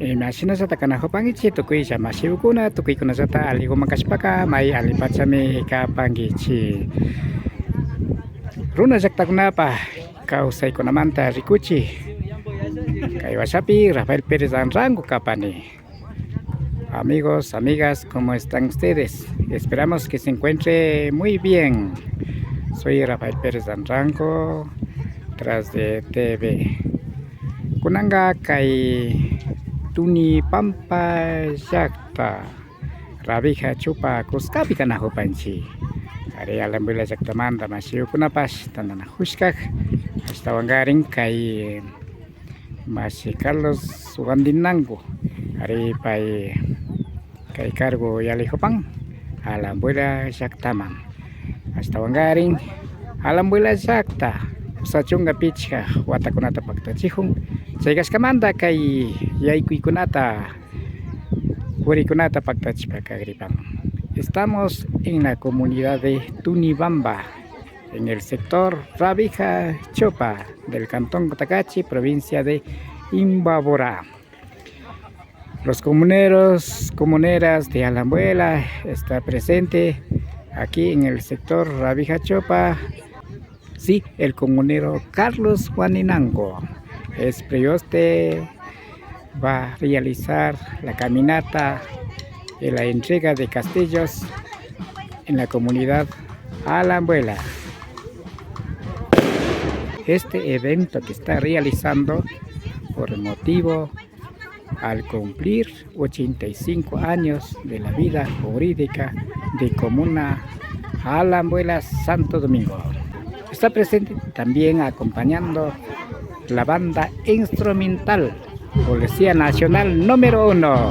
Imagina kanahopangichi tukuisha mashibukuna tukuykunallata alligu makashpaka may allipachami kapankichik. Runa llaqtakunapa kawsaykunamanta rikuchik. Kay washapi Rafael Pérez Ranrango kapani. Amigos, amigas, ¿cómo están ustedes? Esperamos que se encuentre muy bien. Soy Rafael Pérez Ranrango, tras de TV. Kunanga kay Tuni Pampa llaqta Rabija chupa kuskapi kanahupanchik. Ari alhamdulillah llaqtamanta masiyukunapash tandanajushkaj ashtawankarin kay Masi Carlos Wandinango ari pay kay cargo yalihupan alhamdulillah llaqtaman ashtawankarin alhamdulillah llaqta usachunga pichka watakunata paktachijun chaykashkamanta kay yaykuykunata purikunata paktachipaka gripan. Estamos en la comunidad de Tunibamba, en el sector Rabija Chopa del cantón Cotacachi, provincia de Imbabura. Los comuneras de Alambuela está presente aquí en el sector Rabija Chopa. Sí, el comunero Carlos Juaninango es prioste, va a realizar la caminata y la entrega de castillos en la comunidad Alambuela. Este evento que está realizando por motivo al cumplir 85 años de la vida jurídica de Comuna Alambuela Santo Domingo. Está presente también acompañando la banda instrumental Policía Nacional número 1.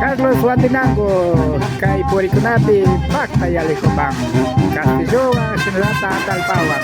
Carlos Wandinango, kay purikunapi pakta yalihubang Castillo sinulata talpawan.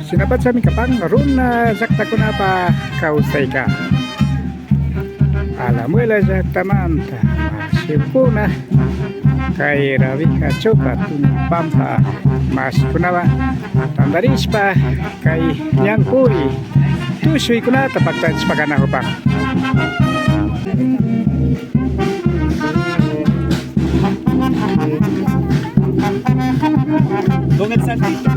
Sinapat sa aming kapang runa llaqtakunapa kawsayka Alambuela llaqtamanta masipuna kay Rabija Chopa Tunipampa masikunawan tandarishpa kay Ñanpuri tushuykunata paktachishpa kanahupan. Don el Santito.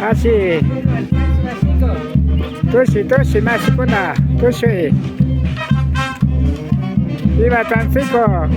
Así, tushi, masikuna, tushi. Viva Tancico.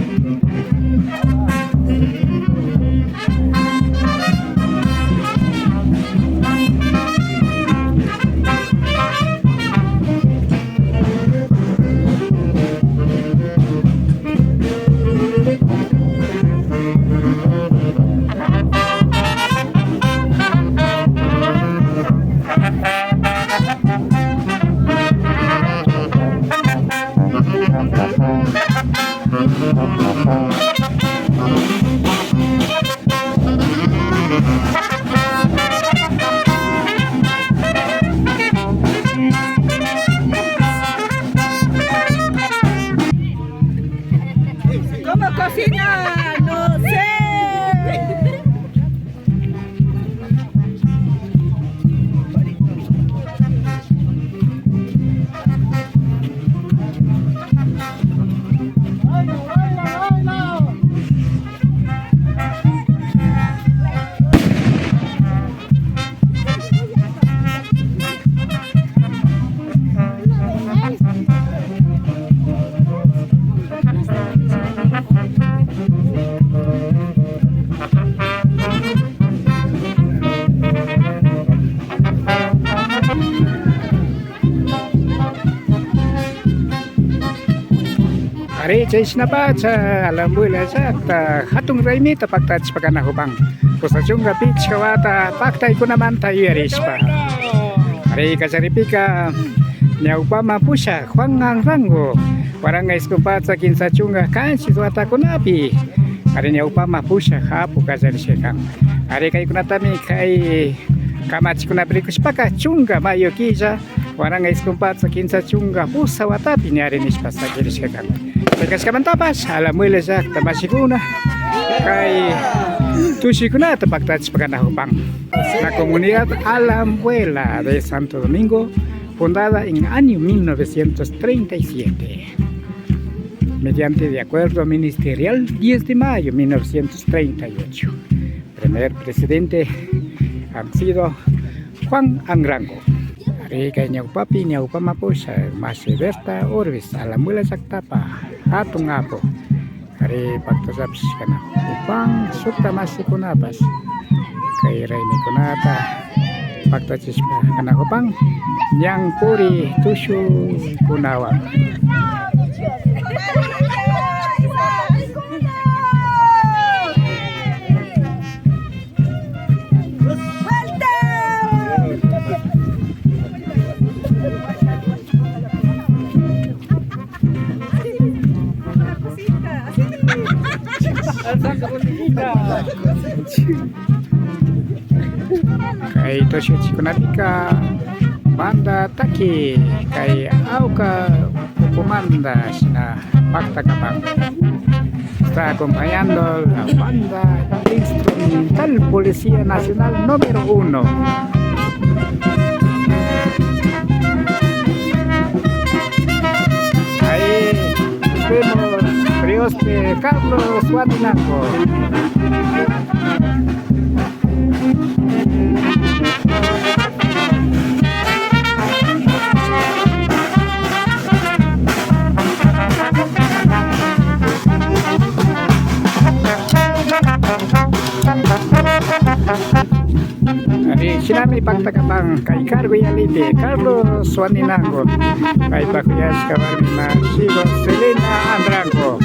chaysinapacha alambuela llaqta hatun raymita paktachishpakanakupang kusachunqa pichkawata paktaykunamanta yuyarishpa ari kacharipika ñawpama pusha Juan Anrango waranga iskumpacha kinsachunqa kanchis watakunapi ari ñawpama pusha hapu kacharishkan ari kaykunatami kay kamachikunapi rikushpaka chunga mayo killa waranga iskumpacha kinsachunqa pusa watapi ñari nishpa sakirishkan kashkamantapas alambuela llaqta mashikuna kay tushikunata paktachishpakanakupang la comunidad Alambuela de Santo Domingo, fundada en el año 1937 mediante de acuerdo ministerial 10 de mayo 1938. Primer presidente han sido Juan Anrango. Rica ñaupapi ñaupamapusha Masiberta Orbis Alambuela llaqtapa hatun apo ari paktasapish kana upang sukta masikunapas kay raymikunata paktachishpa kana upang ñang puri tushu kunawan kay tosyo chikunapika banda taki kay auka comanda sina Pacta Kapang está acompañando la banda instrumental Policía Nacional número 1. Ahí vemos Prioste Carlos Suatinango. Sinami Pacta Kapang kay Cargo Yalite Carlos Suaninango kay Pakuyas Kabarmima Sigo Selena Andrango.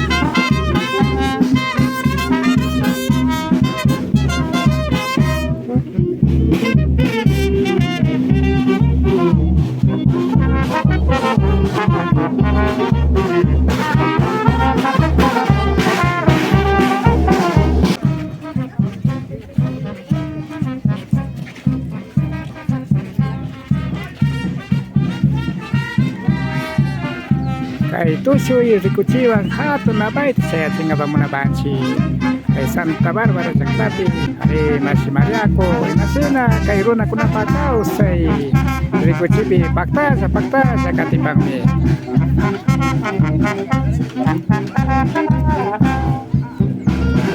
Kay tusoy rikuchiwan hatun na bait saya tinga pamunabanchi kay Santa Barbara llaqtapi ari Mashimariaco inasena kay runa kunapakaw say rikuchipi paktasa katipangmi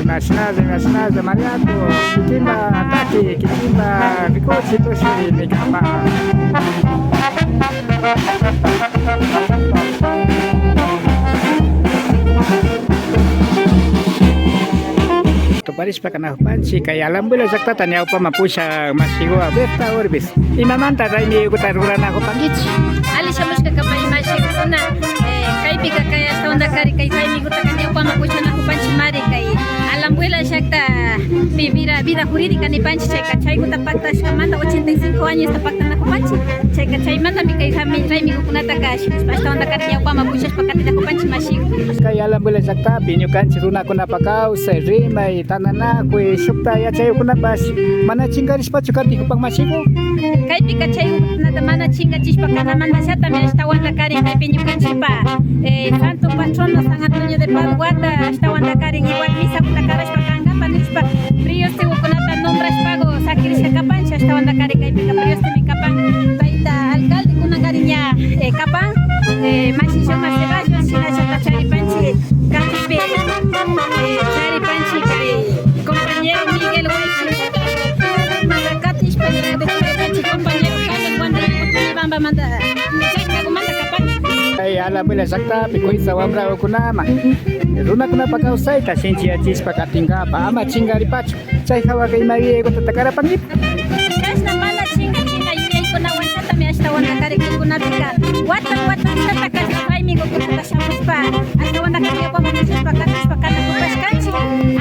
Imaginaze Mariaco kitimba ataki kitimba rikuchi tusoy mikapa Paris pa kana pansi kay Alambuela llaqta tanya upamapusha Masigo Berta Orbis imamanta raymi kutarurana ako pangich ali shamushka kapay mashikuna kaypika kay hasta onda kari kay raymi kutakanya upamapusha na kupanchi mari kay Alambuela llaqta vida jurídica ni panchi chay kachay kutapakta shamanta 85 años tapakta na kupanchi chay kachay manta mi kay raymi kukunata kash hasta onda kari upamapusha pakatita kupanchi Masigo kay Alambuela llaqta piñukanchi runa kunapakaw say rimay tanana kwe shukta ya chay kunapas mana chingarishpachu kati kupang Masigo kaypika chay nata mana chingachishpa kanamanta shata mi hasta onda kari kaypi ñukanchipa santo patrono San Antonio de Padua hasta onda kari igual misa kutakarashpa kankapa nishpa Prioste ukunata nombrashpago sakirishka kapancha hasta onda kari kaypika Prioste mi kapan paita alcalde kunangariña kapan Mashishoma Ceballos shina shata charipanchi katipe charipanchi kay compañero Miguel Huaychi Magakatish de charipanchi compañero Carlos Wanda Bamba manda manda kapan kay Alambuela llaqta pikuy sawamra ukunama runa kunapakaw say kashinchi achispa katingapa ama chingaripachu chay hawa kay María kutatakarapanip kashna mala chinga yuyay kuna wansata mi hasta wana kari kunapika watan shata kashna paymi amigo kunata shamuspa ashtawan kariñawpa munashpa katishpa kana kupashkanchik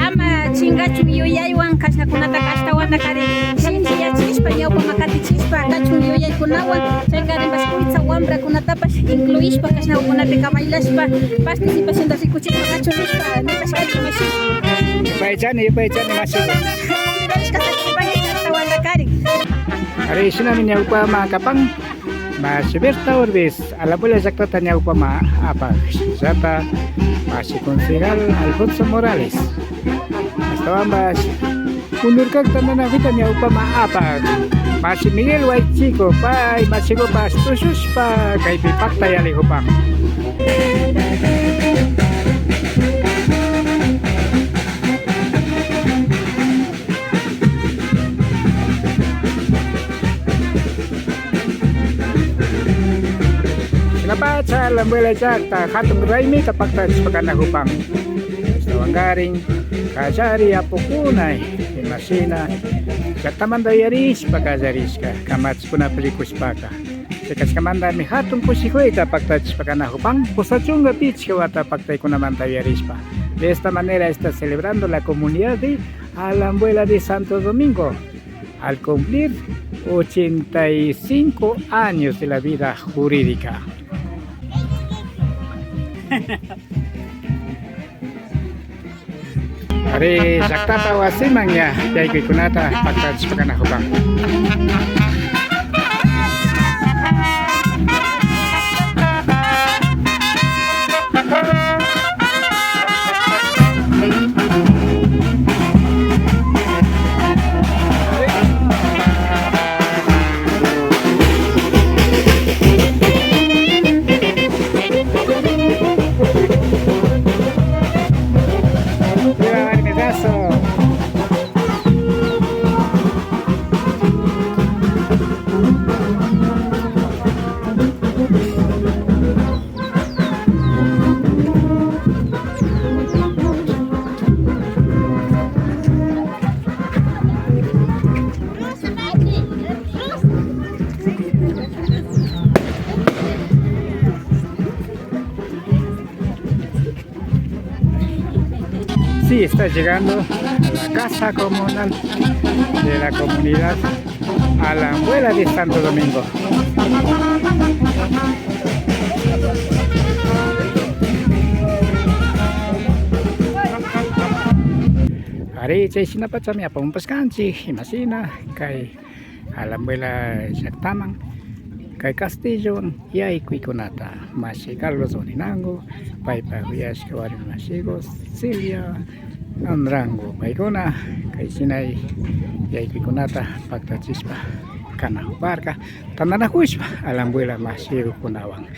ama chingachu yuyaywan kashakunata ashtawan kari shinji yachishpa ñawpa makatichishpa kachun yuyaykunawan chay karimbashkuyta wambrakunatapash incluishpa kashnawkunapi kamaylashpa participación rikuchishpa kachurishpa nipashkanchik mashi Yupaychani masigo. Hari sinami ñawpama kapan Masiberta Orbis a la abuela exacta ñawpama apa Sata Masi concejal Alfonso Morales hasta ambas unurkak tanana vita ñawpama apa Masi Miguel Huaychico pay masigo pastusus pa kaypi pakta yali hupang Dapat sa lambuela jakta katong raimi kapagta pagkana hupang Stawang garing kasari apukunay imasina jaktamanda yaris pagkazaris ka kamats kuna pelikus paka sekas kamanda mi hatong pusikoy kapagta pagkana hupang posachunga pitch kawata pagtay kunamanta yaris pa. De esta manera está celebrando la comunidad de Alambuela de Santo Domingo al cumplir 85 años de la vida jurídica. Hari sakta pawasimangnya yai kunata pakat sepakana hubang. Sí, está llegando a la casa comunal de la comunidad Alambuela de Santo Domingo. Hari chay sinapachami apampaskanchi imasina kay Alambuela Saktamang kay Castillo yay kuikunata Masi Carlos Oninango paypa huyas kawari masigo Silvia Andrango paykuna kay sinay yay kuikunata pagtachispa kana barka tananakuispa Alambuela masigo kunawang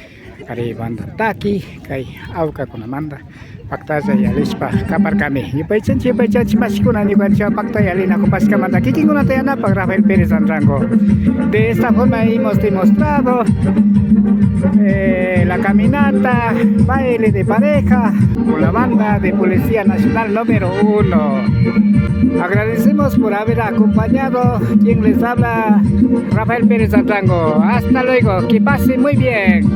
kari banda taki kay auka kunamanda paktaza yalispa kapar kami yupaychanchi masikuna ni bancha pakta yalina kupas kamanda kikinguna tayana pag Rafael Pérez Andrango. De esta forma hemos demostrado la caminata baile de pareja con la banda de Policía Nacional número 1. Agradecemos por haber acompañado quien les habla Rafael Pérez Andrango. Hasta luego, que pase muy bien.